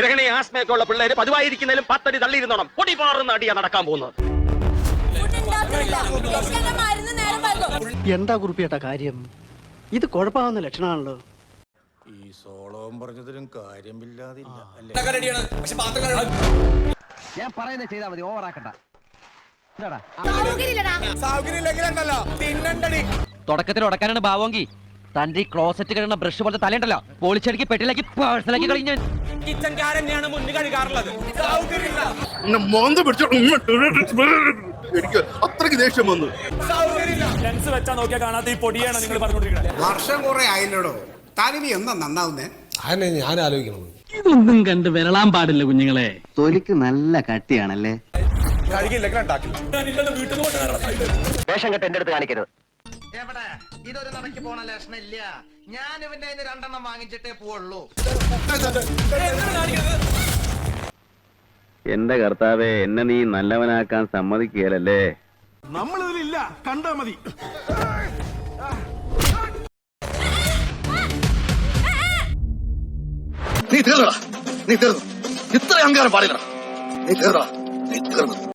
ഗ്രഹണി ആസ്മയൊക്കെ ഉള്ള പിള്ളേര് പതിവായിരിക്കുന്നതിലും 10 അടി തള്ളിയിരുന്നോണം പൊടി പാറുന്ന അടിയാ നടക്കാൻ പോകുന്നത്. എന്താ കുറിപ്പിയേട്ട കാര്യം? ഇത് കുഴപ്പമാവുന്ന ലക്ഷണമാണല്ലോ. ഈ സോളവും പറഞ്ഞതിലും കാര്യമില്ലാതില്ല. ഞാൻ പറയുന്നത് ചെയ്താൽ മതി, ഓവറാക്കണ്ട. തുടക്കത്തിൽ ഉടക്കാനാണ് ഭാവമെങ്കിൽ തന്റെ ഈ ക്ലോസറ്റ് കഴിയുന്ന ബ്രഷ് പോലത്തെ തലയുണ്ടല്ലോ പോളിച്ചടിക്ക് പെട്ടിലാക്കി പേഴ്സണലാക്കി കഴിഞ്ഞ കിച്ചൻകാരനെയാണ് മുന്നിൽ കഴുകാറുള്ളത്. എനിക്ക് അത്രയ്ക്ക് ദേഷ്യം വന്നു. ലെൻസ് വെച്ചാ നോക്കിയാൽ കാണാത്ത ഈ പൊടിയാണ് നിങ്ങൾ പറഞ്ഞോണ്ടിരിക്കുന്നത്. വർഷം കുറെ ആയില്ലടോ, താനിനി എന്താ നന്നാവുന്നേ? അതിനെ ഞാൻ ആലോചിക്കണം. ഇതൊന്നും കണ്ട് വിരളാൻ പാടില്ല കുഞ്ഞുങ്ങളെ. തൊലിക്ക് നല്ല കട്ടിയാണല്ലേ. വേഷം കെട്ട് എന്റെ അടുത്ത് കാണിക്കരുത്. എവിടെ ഇതൊരു നടക്ക് പോണ ലക്ഷണം ഇല്ല. ഞാൻ ഇവന്റെ 2 എണ്ണം വാങ്ങിച്ചിട്ടേ പോവുള്ളൂ. എന്റെ കർത്താവേ, എന്നെ നീ നല്ലവനാക്കാൻ സമ്മതിക്കുകയല്ലേ. നമ്മളിതിലില്ല, കണ്ടാ മതി. നീ തീർന്നു. ഇത്ര അഹങ്കാരം പാടില്ല. നീ തീർന്നു.